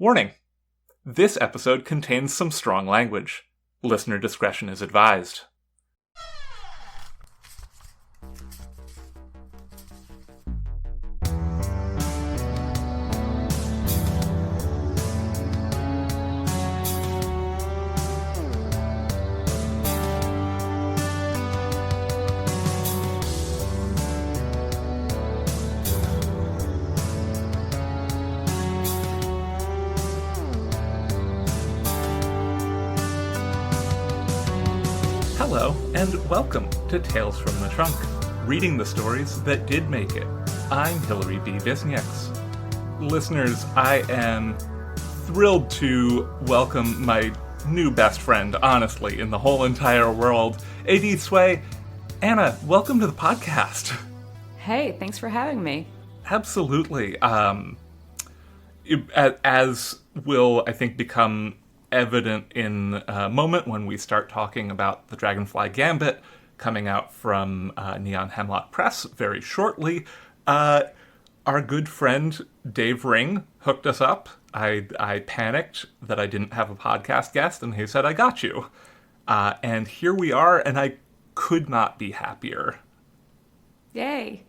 Warning! This episode contains some strong language. Listener discretion is advised. Hello, and welcome to Tales from the Trunk, reading the stories that did make it. I'm Hilary B. Visnieks. Listeners, I am thrilled to welcome my new best friend, honestly, in the whole entire world, A.D. Sway. Anna, welcome to the podcast. Hey, thanks for having me. Absolutely. As will, I think, become evident in a moment when we start talking about the Dragonfly Gambit coming out from Neon Hemlock Press very shortly. Our good friend Dave Ring hooked us up. I panicked that I didn't have a podcast guest, and he said, I got you. And here we are, and I could not be happier. Yay.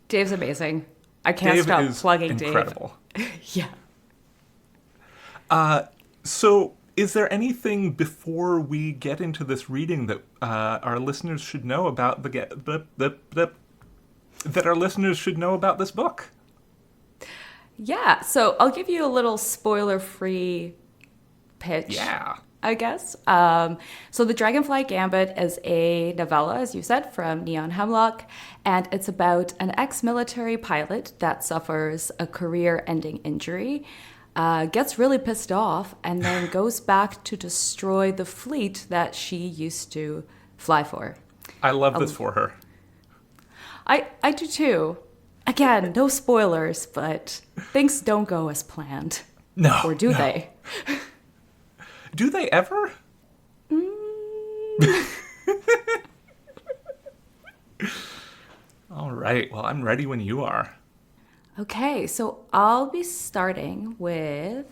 Dave's amazing. I can't stop plugging incredible. Yeah. So, is there anything before we get into this reading that our listeners should know about that our listeners should know about this book? Yeah, so I'll give you a little spoiler-free pitch. Yeah. I guess. So the Dragonfly Gambit is a novella, as you said, from Neon Hemlock, and it's about an ex-military pilot that suffers a career-ending injury, gets really pissed off, and then goes back to destroy the fleet that she used to fly for. I love this for her. I do too. Again, no spoilers, but things don't go as planned. No. Or do they? Do they ever? All right. Well, I'm ready when you are. Okay, so I'll be starting with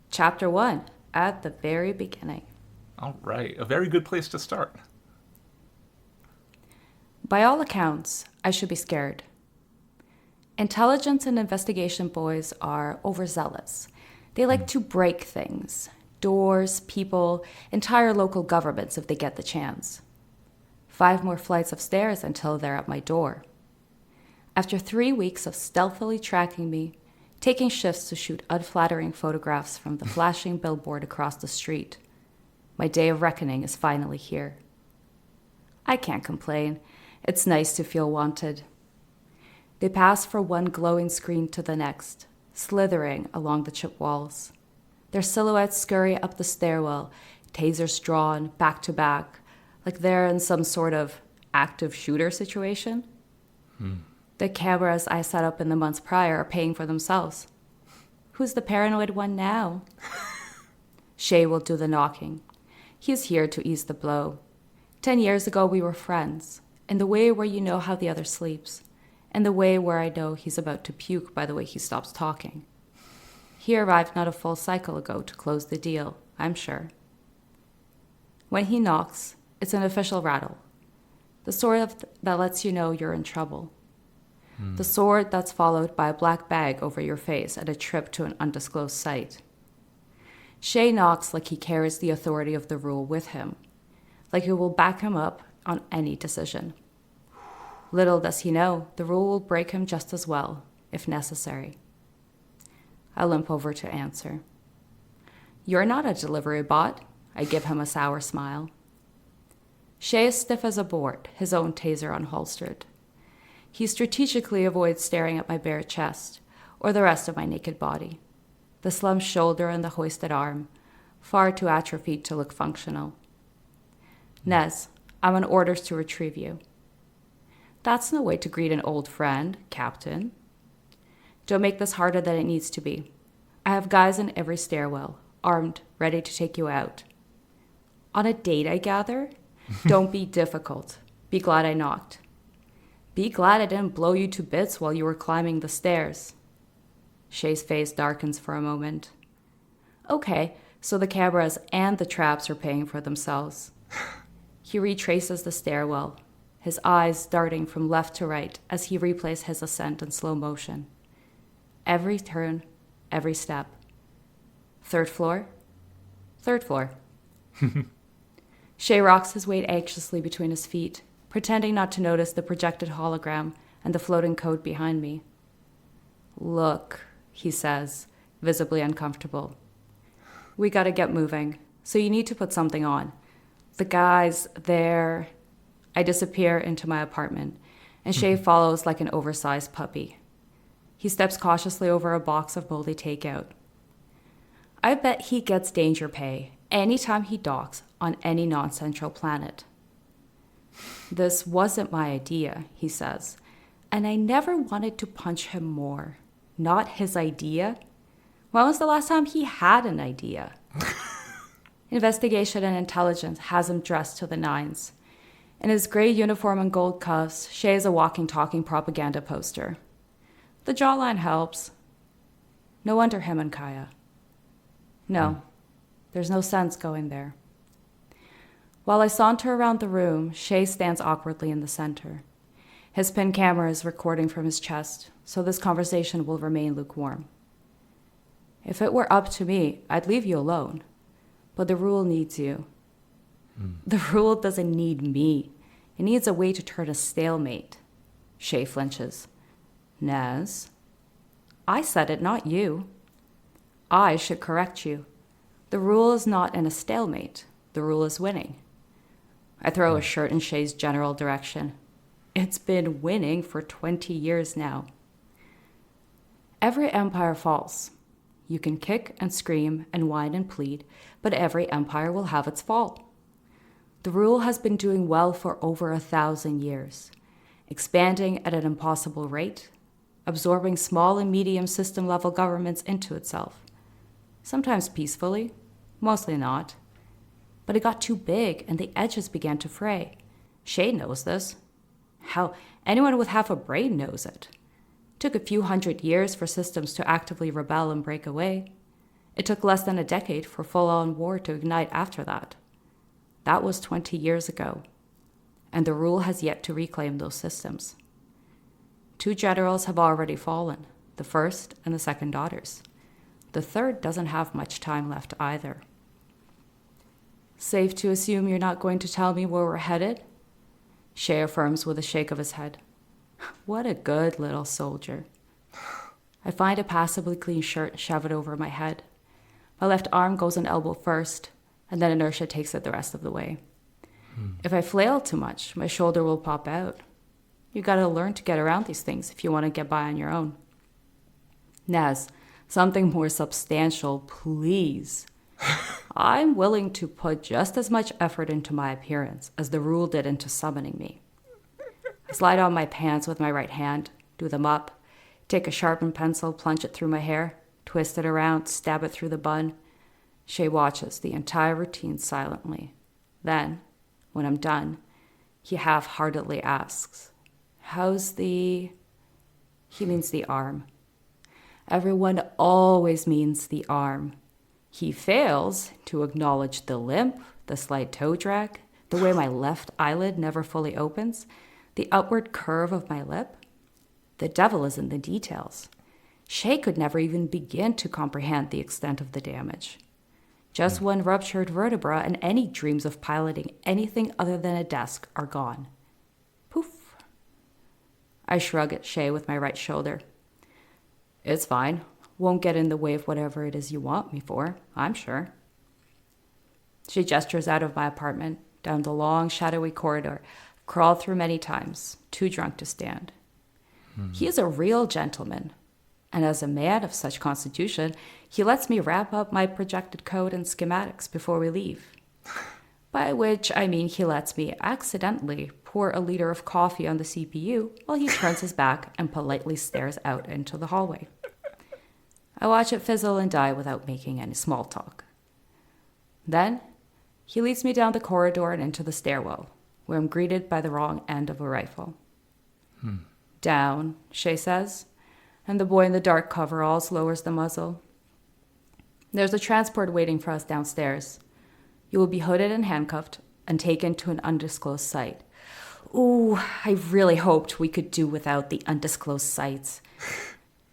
chapter 1 at the very beginning. All right. A very good place to start. By all accounts, I should be scared. Intelligence and investigation boys are overzealous. They like to break things. Doors, people, entire local governments if they get the chance. 5 more flights of stairs until they're at my door. After 3 weeks of stealthily tracking me, taking shifts to shoot unflattering photographs from the flashing billboard across the street, my day of reckoning is finally here. I can't complain. It's nice to feel wanted. They pass from one glowing screen to the next, slithering along the chip walls. Their silhouettes scurry up the stairwell, tasers drawn back to back, like they're in some sort of active shooter situation. The cameras I set up in the months prior are paying for themselves. Who's the paranoid one now? Shay will do the knocking. He's here to ease the blow. 10 years ago, we were friends, in the way where you know how the other sleeps, and the way where I know he's about to puke by the way he stops talking. He arrived not a full cycle ago to close the deal, I'm sure. When he knocks, it's an official rattle. The sort that lets you know you're in trouble. The sort that's followed by a black bag over your face and a trip to an undisclosed site. Shay knocks like he carries the authority of the rule with him, like it will back him up on any decision. Little does he know, the rule will break him just as well, if necessary. I limp over to answer. You're not a delivery bot. I give him a sour smile. Shay is stiff as a board, his own taser unholstered. He strategically avoids staring at my bare chest, or the rest of my naked body. The slumped shoulder and the hoisted arm, far too atrophied to look functional. Nez, I'm on orders to retrieve you. That's no way to greet an old friend, Captain. Don't make this harder than it needs to be. I have guys in every stairwell, armed, ready to take you out. On a date, I gather? Don't be difficult. Be glad I knocked. Be glad I didn't blow you to bits while you were climbing the stairs. Shay's face darkens for a moment. Okay, so the cameras and the traps are paying for themselves. He retraces the stairwell, his eyes darting from left to right as he replays his ascent in slow motion. Every turn, every step. Third floor. Third floor. Shay rocks his weight anxiously between his feet, pretending not to notice the projected hologram and the floating code behind me. Look, he says, visibly uncomfortable. We gotta get moving, so you need to put something on. The guy's there. I disappear into my apartment, and Shay follows like an oversized puppy. He steps cautiously over a box of moldy takeout. I bet he gets danger pay anytime he docks on any non-central planet. This wasn't my idea, he says, and I never wanted to punch him more. Not his idea. When was the last time he had an idea? Investigation and intelligence has him dressed to the nines. In his gray uniform and gold cuffs, Shay is a walking, talking propaganda poster. The jawline helps. No wonder him and Kaya. No, there's no sense going there. While I saunter around the room, Shay stands awkwardly in the center. His pin camera is recording from his chest, so this conversation will remain lukewarm. If it were up to me, I'd leave you alone. But the rule needs you. The rule doesn't need me. It needs a way to turn a stalemate. Shay flinches. Naz, I said it, not you. I should correct you. The rule is not in a stalemate. The rule is winning. I throw a shirt in Shay's general direction. It's been winning for 20 years now. Every empire falls. You can kick and scream and whine and plead, but every empire will have its fall. The rule has been doing well for over 1,000 years, expanding at an impossible rate, absorbing small and medium system-level governments into itself. Sometimes peacefully, mostly not. But it got too big and the edges began to fray. Shay knows this. Hell, anyone with half a brain knows it. It took a few hundred years for systems to actively rebel and break away. It took less than a decade for full-on war to ignite after that. That was 20 years ago, and the rule has yet to reclaim those systems. 2 generals have already fallen, the first and the second daughters. The third doesn't have much time left either. Safe to assume you're not going to tell me where we're headed? Shay affirms with a shake of his head. What a good little soldier. I find a passably clean shirt and shove it over my head. My left arm goes an elbow first, and then inertia takes it the rest of the way. If I flail too much, my shoulder will pop out. You gotta learn to get around these things if you want to get by on your own. Naz, something more substantial, please. I'm willing to put just as much effort into my appearance as the rule did into summoning me. I slide on my pants with my right hand, do them up, take a sharpened pencil, plunge it through my hair, twist it around, stab it through the bun. Shay watches the entire routine silently. Then, when I'm done, he half-heartedly asks, "How's the..." He means the arm. Everyone always means the arm. He fails to acknowledge the limp, the slight toe drag, the way my left eyelid never fully opens, the upward curve of my lip. The devil is in the details. Shay could never even begin to comprehend the extent of the damage. Just one ruptured vertebra and any dreams of piloting anything other than a desk are gone. Poof. I shrug at Shay with my right shoulder. It's fine. Won't get in the way of whatever it is you want me for, I'm sure. She gestures out of my apartment, down the long, shadowy corridor, crawled through many times, too drunk to stand. He is a real gentleman, and as a man of such constitution, he lets me wrap up my projected code and schematics before we leave. By which I mean he lets me accidentally pour a liter of coffee on the CPU while he turns his back and politely stares out into the hallway. I watch it fizzle and die without making any small talk. Then, he leads me down the corridor and into the stairwell, where I'm greeted by the wrong end of a rifle. Down, Shay says, and the boy in the dark coveralls lowers the muzzle. There's a transport waiting for us downstairs. You will be hooded and handcuffed and taken to an undisclosed site. Ooh, I really hoped we could do without the undisclosed sites.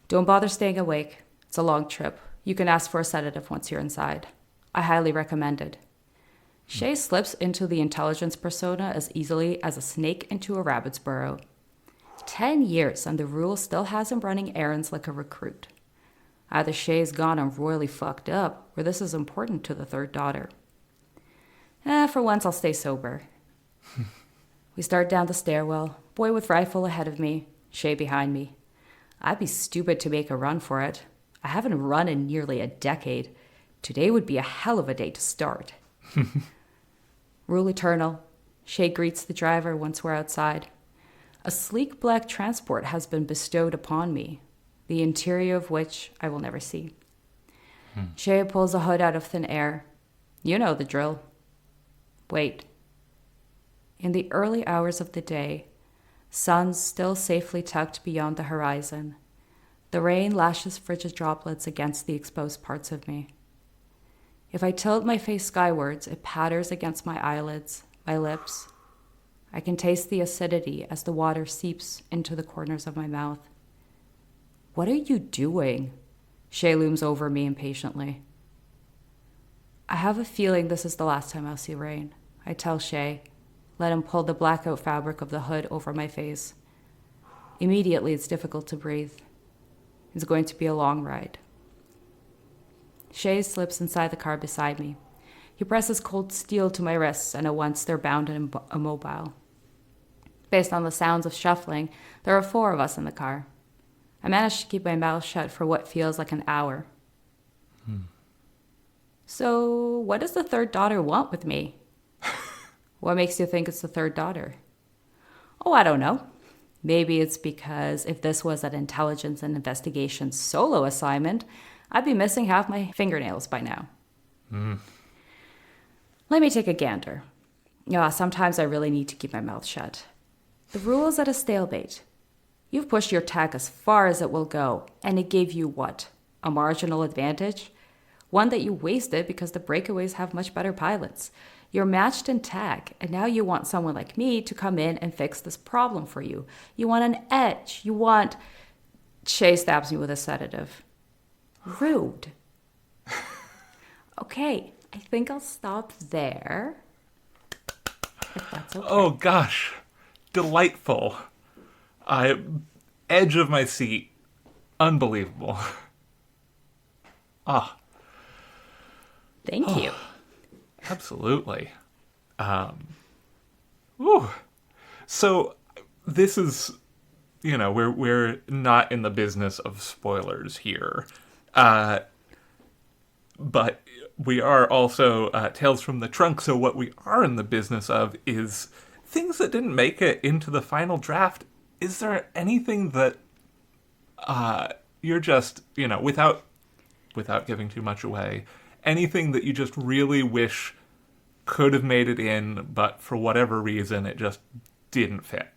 Don't bother staying awake. It's a long trip. You can ask for a sedative once you're inside. I highly recommend it. Shay slips into the intelligence persona as easily as a snake into a rabbit's burrow. 10 years and the rule still has him running errands like a recruit. Either Shay's gone and royally fucked up, or this is important to the third daughter. For once I'll stay sober. We start down the stairwell, boy with rifle ahead of me, Shay behind me. I'd be stupid to make a run for it. I haven't run in nearly a decade. Today would be a hell of a day to start. Rule eternal. Shay greets the driver once we're outside. A sleek black transport has been bestowed upon me, the interior of which I will never see. Shay pulls a hood out of thin air. You know the drill. Wait. In the early hours of the day, sun still safely tucked beyond the horizon, the rain lashes frigid droplets against the exposed parts of me. If I tilt my face skywards, it patters against my eyelids, my lips. I can taste the acidity as the water seeps into the corners of my mouth. What are you doing? Shay looms over me impatiently. I have a feeling this is the last time I'll see rain, I tell Shay. Let him pull the blackout fabric of the hood over my face. Immediately, it's difficult to breathe. It's going to be a long ride. Shay slips inside the car beside me. He presses cold steel to my wrists, and at once they're bound and immobile. Based on the sounds of shuffling, there are 4 of us in the car. I manage to keep my mouth shut for what feels like an hour. So, what does the third daughter want with me? What makes you think it's the third daughter? Oh, I don't know. Maybe it's because if this was an intelligence and investigation solo assignment, I'd be missing half my fingernails by now. Let me take a gander. Sometimes I really need to keep my mouth shut. The rule is at a stalemate. You've pushed your tech as far as it will go, and it gave you what? A marginal advantage? One that you wasted because the breakaways have much better pilots. You're matched in tech, and now you want someone like me to come in and fix this problem for you. You want an edge. You want... Shay stabs me with a sedative. Rude. Okay, I think I'll stop there. If that's okay. Oh, gosh. Delightful. Edge of my seat. Unbelievable. Thank you. Absolutely. So this is, we're not in the business of spoilers here. But we are also Tales from the Trunk, so what we are in the business of is things that didn't make it into the final draft. Is there anything that you're just, without giving too much away, anything that you just really wish could have made it in, but for whatever reason, it just didn't fit?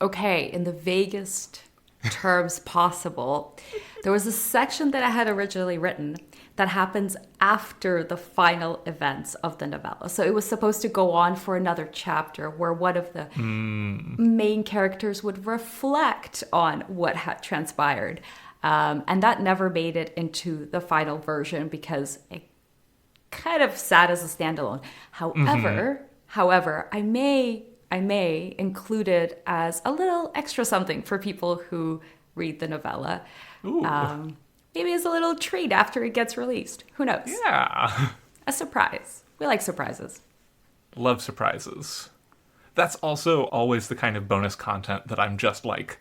Okay, in the vaguest terms possible, there was a section that I had originally written that happens after the final events of the novella. So it was supposed to go on for another chapter where one of the main characters would reflect on what had transpired. And that never made it into the final version because it kind of sat as a standalone. However, I may include it as a little extra something for people who read the novella. Maybe as a little treat after it gets released. Who knows? Yeah. A surprise. We like surprises. Love surprises. That's also always the kind of bonus content that I'm just like...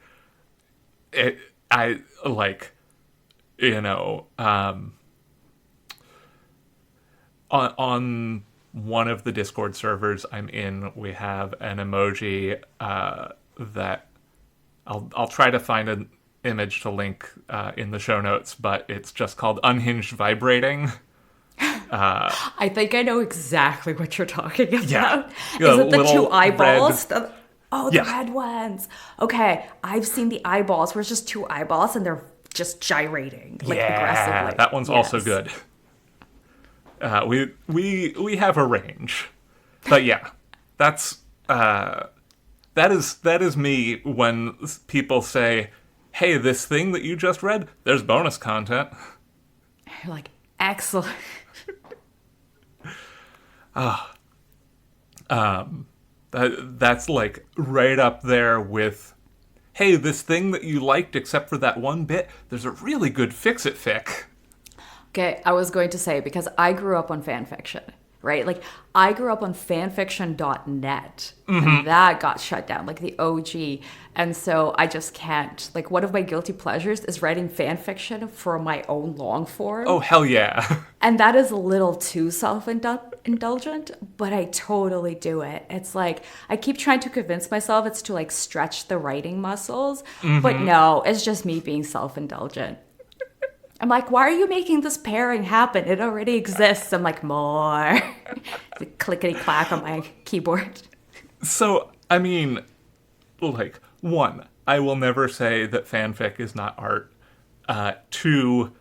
on one of the Discord servers I'm in, we have an emoji that I'll try to find an image to link in the show notes, but it's just called Unhinged Vibrating. I think I know exactly what you're talking about. Yeah. Is it the 2 eyeballs? Red... The red ones. Okay, I've seen the eyeballs where it's just 2 eyeballs and they're just gyrating, like Yeah, aggressively. that one's also Yes. good. We have a range, but yeah, that's that is me when people say, "Hey, this thing that you just read, there's bonus content." You're like, excellent. That's like right up there with, "Hey, this thing that you liked, except for that one bit, there's a really good fix-it fic." Okay, I was going to say, because I grew up on fanfiction, right? Like, I grew up on fanfiction.net, and that got shut down, like the OG. And so I just can't. Like, one of my guilty pleasures is writing fanfiction for my own long form. Oh, hell yeah. And that is a little too self-indulgent, but I totally do it. It's like, I keep trying to convince myself it's to like stretch the writing muscles, but no, it's just me being self-indulgent. I'm like, why are you making this pairing happen? It already exists. I'm like, more. Clickety clack on my keyboard. So, I mean, like, one, I will never say that fanfic is not art. Two,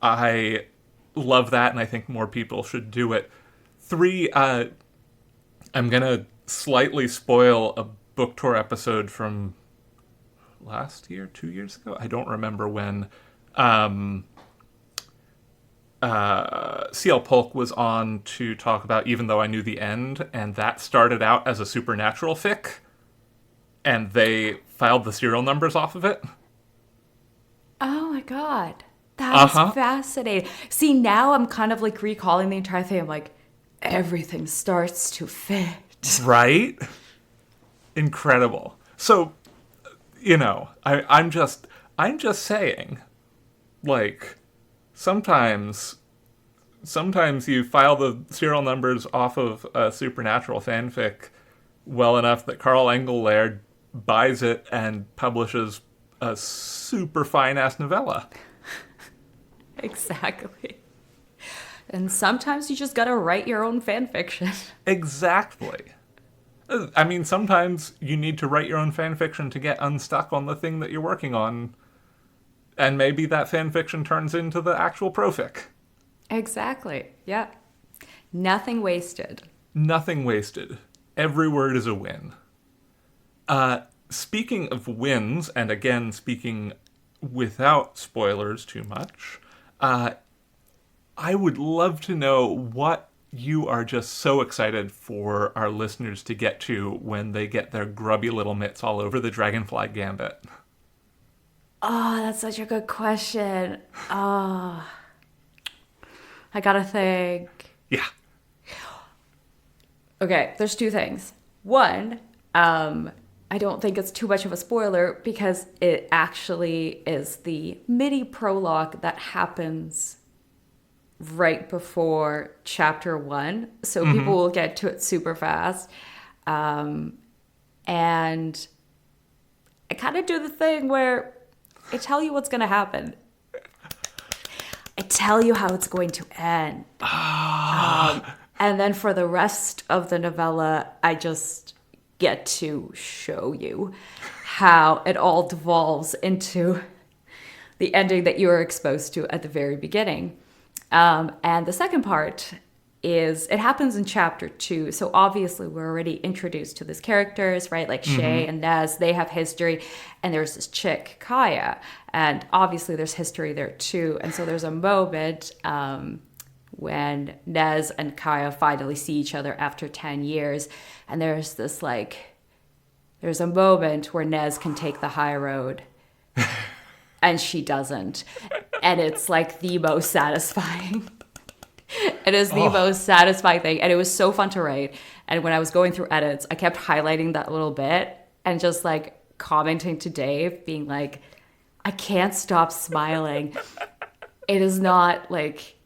I love that, and I think more people should do it. Three, I'm gonna slightly spoil a book tour episode from last year, 2 years ago? I don't remember when. CL Polk was on to talk about Even Though I Knew the End, and that started out as a supernatural fic, and they filed the serial numbers off of it. Oh my God. That is Uh-huh. fascinating. See, now I'm kind of like recalling the entire thing. I'm like, everything starts to fit. Right? Incredible. So, I'm just saying, like, sometimes you file the serial numbers off of a supernatural fanfic well enough that Carl Engle-Laird buys it and publishes a super fine-ass novella. Exactly. And sometimes you just gotta write your own fan fiction. Exactly. I mean, sometimes you need to write your own fanfiction to get unstuck on the thing that you're working on, and maybe that fanfiction turns into the actual profic. Exactly. Yeah. Nothing wasted. Nothing wasted. Every word is a win. Speaking of wins, and again, speaking without spoilers too much, I would love to know what you are just so excited for our listeners to get to when they get their grubby little mitts all over the Dragonfly Gambit. Oh, that's such a good question. Oh, I gotta think. Yeah. Okay, there's two things. One, I don't think it's too much of a spoiler because it actually is the mini prologue that happens right before chapter 1. So people will get to it super fast. And I kind of do the thing where I tell you what's going to happen. I tell you how it's going to end. And then for the rest of the novella, I just get to show you how it all devolves into the ending that you were exposed to at the very beginning. And the second part is it happens in chapter 2. So obviously we're already introduced to these characters, right? Like Shay and Nez, they have history. And there's this chick, Kaya. And obviously there's history there too. And so there's a moment when Nez and Kaya finally see each other after 10 years. And there's this there's a moment where Nez can take the high road. And she doesn't. And it's like the most satisfying. It is the most satisfying thing. And it was so fun to write. And when I was going through edits, I kept highlighting that little bit and just like commenting to Dave, being like, I can't stop smiling. It is not like,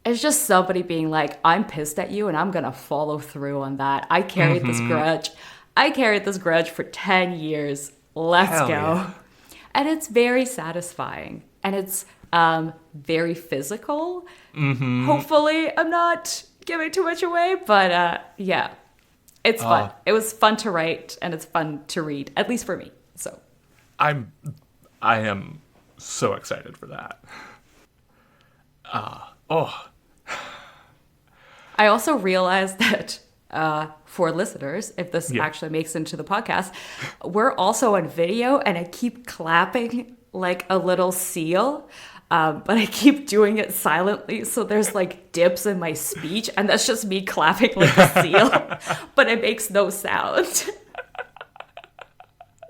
it's just somebody being like, I'm pissed at you and I'm going to follow through on that. I carried this grudge. I carried this grudge for 10 years. Let's Hell go. yeah. And it's very satisfying. And it's very physical. Hopefully, I'm not giving too much away. But yeah, it's fun. It was fun to write and it's fun to read, at least for me. So I am So excited for that. Oh, I also realized that for listeners, if this yeah. actually makes it into the podcast, we're also on video, and I keep clapping like a little seal. But I keep doing it silently, so there's like dips in my speech, and that's just me clapping like a seal, but it makes no sound.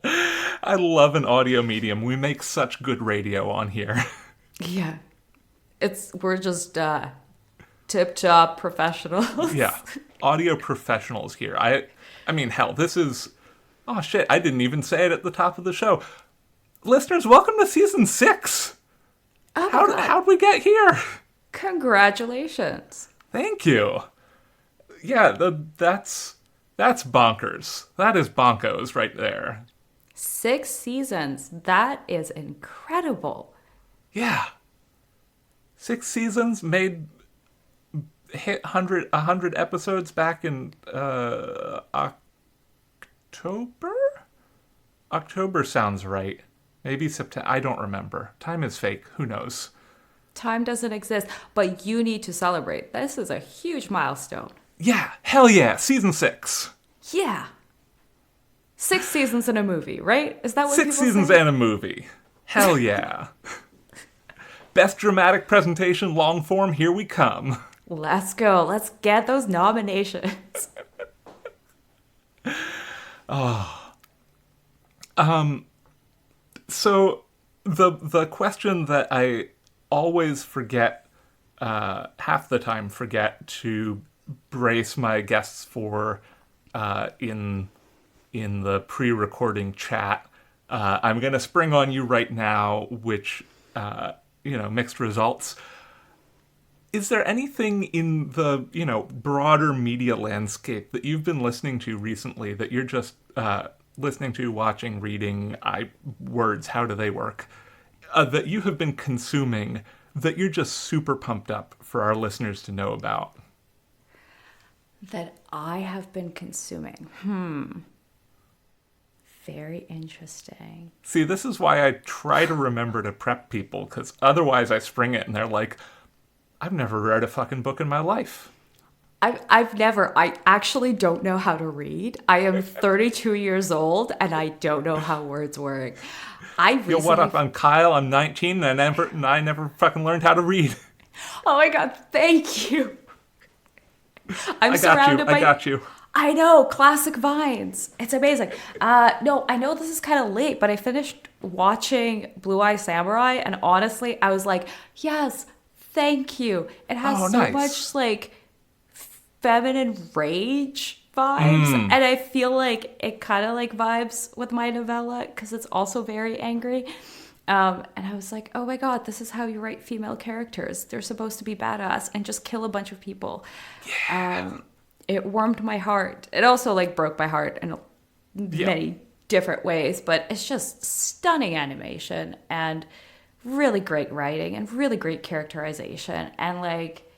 I love an audio medium. We make such good radio on here. Yeah, we're just tip-top professionals. Yeah. Audio professionals here. I mean, hell, this is... Oh, shit, I didn't even say it at the top of the show. Listeners, welcome to Season 6. Oh my God. How'd we get here? Congratulations. Thank you. Yeah, that's bonkers. That is bonkos right there. 6 seasons. That is incredible. Yeah. 6 seasons, made... hit 100 episodes back in October? October sounds right. Maybe September. I don't remember. Time is fake. Who knows? Time doesn't exist, but you need to celebrate. This is a huge milestone. Yeah. Hell yeah. Season 6. Yeah. 6 seasons in a movie, right? Is that what 6 people seasons say? and a movie. Hell yeah. Best dramatic presentation, long form, here we come. Let's go. Let's get those nominations. So the question that I always forget, half the time forget to brace my guests for, in the pre-recording chat, I'm gonna spring on you right now, which mixed results. Is there anything in the, broader media landscape that you've been listening to recently that you're just listening to, watching, reading, words, how do they work, that you have been consuming that you're just super pumped up for our listeners to know about? That I have been consuming. Very interesting. See, this is why I try to remember to prep people, because otherwise I spring it and they're like, I've never read a fucking book in my life. I actually don't know how to read. I am 32 years old and I don't know how words work. Yo, what up? I'm Kyle. I'm 19 and I never fucking learned how to read. Oh my God, thank you. I got you. I know, classic vines. It's amazing. No, I know this is kind of late, but I finished watching Blue Eye Samurai, and honestly, I was like, yes, thank you. It has so nice. much like feminine rage vibes, and I feel like it kind of like vibes with my novella because it's also very angry. And I was like, oh my God, this is how you write female characters. They're supposed to be badass and just kill a bunch of people. Yeah. It warmed my heart. It also like broke my heart in many different ways, but it's just stunning animation and really great writing and really great characterization. And like,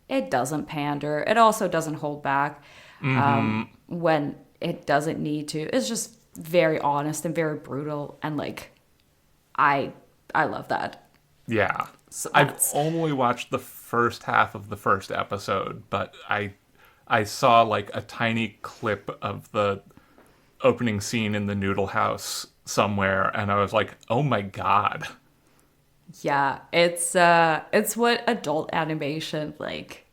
it doesn't pander. It also doesn't hold back when it doesn't need to. It's just very honest and very brutal. And like, I love that. Yeah. So I've only watched the first half of the first episode, but I saw like a tiny clip of the opening scene in the noodle house somewhere, and I was like, oh my God. Yeah, it's what adult animation like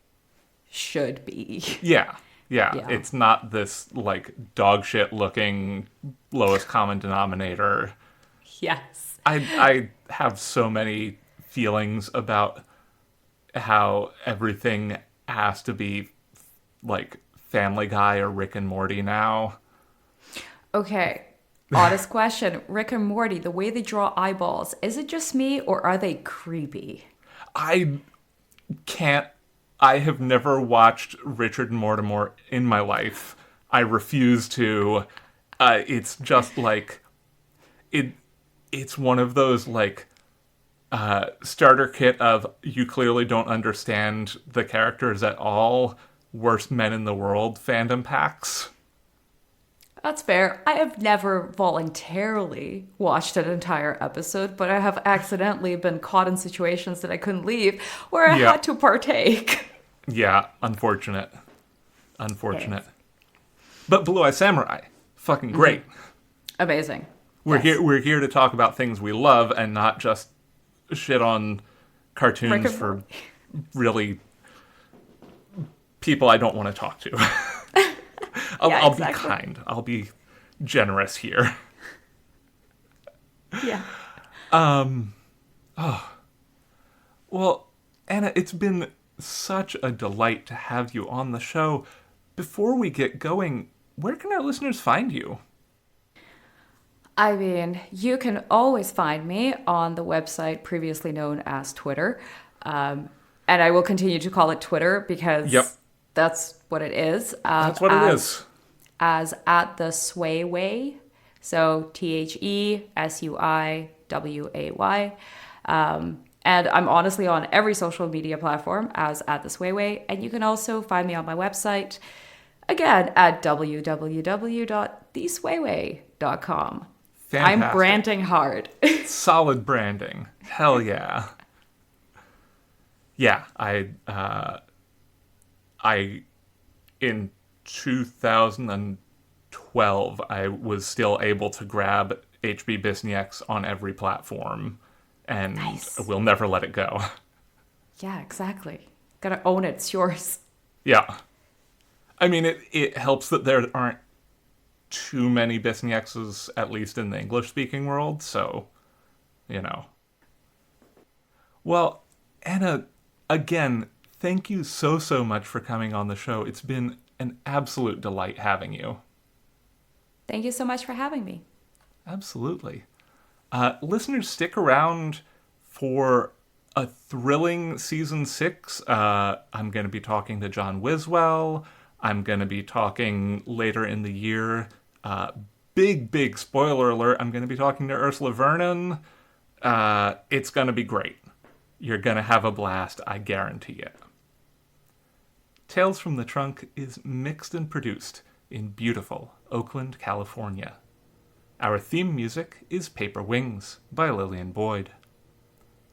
should be. Yeah. It's not this like dog shit looking lowest common denominator. Yes. I have so many feelings about how everything has to be like Family Guy or Rick and Morty now. Okay. Honest question. Rick and Morty, the way they draw eyeballs, is it just me or are they creepy? I have never watched Richard and Mortimer in my life. I refuse to. It's just like, it's one of those like starter kit of you clearly don't understand the characters at all, worst men in the world fandom packs. That's fair. I have never voluntarily watched an entire episode, but I have accidentally been caught in situations that I couldn't leave where I Yeah. had to partake. Yeah, unfortunate. Unfortunate. But Blue Eye Samurai, fucking great. Amazing. We're Yes. here to talk about things we love and not just shit on Rick cartoons and for Morty. really people I don't want to talk to. Yeah, I'll be exactly. kind. I'll be generous here. Yeah. Well, Anna, it's been such a delight to have you on the show. Before we get going, where can our listeners find you? I mean, you can always find me on the website previously known as Twitter. And I will continue to call it Twitter because Yep. that's what it is. That's what it is. As at the Swayway. So TheSuiWay. And I'm honestly on every social media platform as at the Swayway. And you can also find me on my website, again, at www.theswayway.com. I'm Fantastic. branding hard. Solid branding. Hell yeah. Yeah, I in 2012 I was still able to grab HB Bisnieks on every platform, and Nice. we'll never let it go. Yeah, exactly. Gotta own it. It's yours. Yeah. I mean, it helps that there aren't too many Bisniekses, at least in the English-speaking world, so, you know. Well, Anna, again, thank you so much for coming on the show. It's been an absolute delight having you. Thank you so much for having me. Absolutely. Listeners, stick around for a thrilling season 6. I'm going to be talking to John Wiswell. I'm going to be talking later in the year. Big spoiler alert. I'm going to be talking to Ursula Vernon. It's going to be great. You're going to have a blast, I guarantee it. Tales from the Trunk is mixed and produced in beautiful Oakland, California. Our theme music is Paper Wings by Lillian Boyd.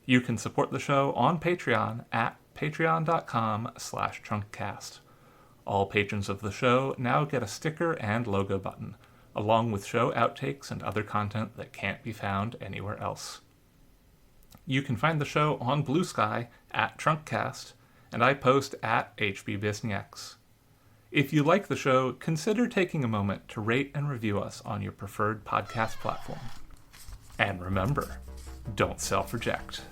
You can support the show on Patreon at patreon.com/trunkcast. All patrons of the show now get a sticker and logo button, along with show outtakes and other content that can't be found anywhere else. You can find the show on Blue Sky at Trunkcast, and I post at HB Bisnieks. If you like the show, consider taking a moment to rate and review us on your preferred podcast platform. And remember, don't self-reject.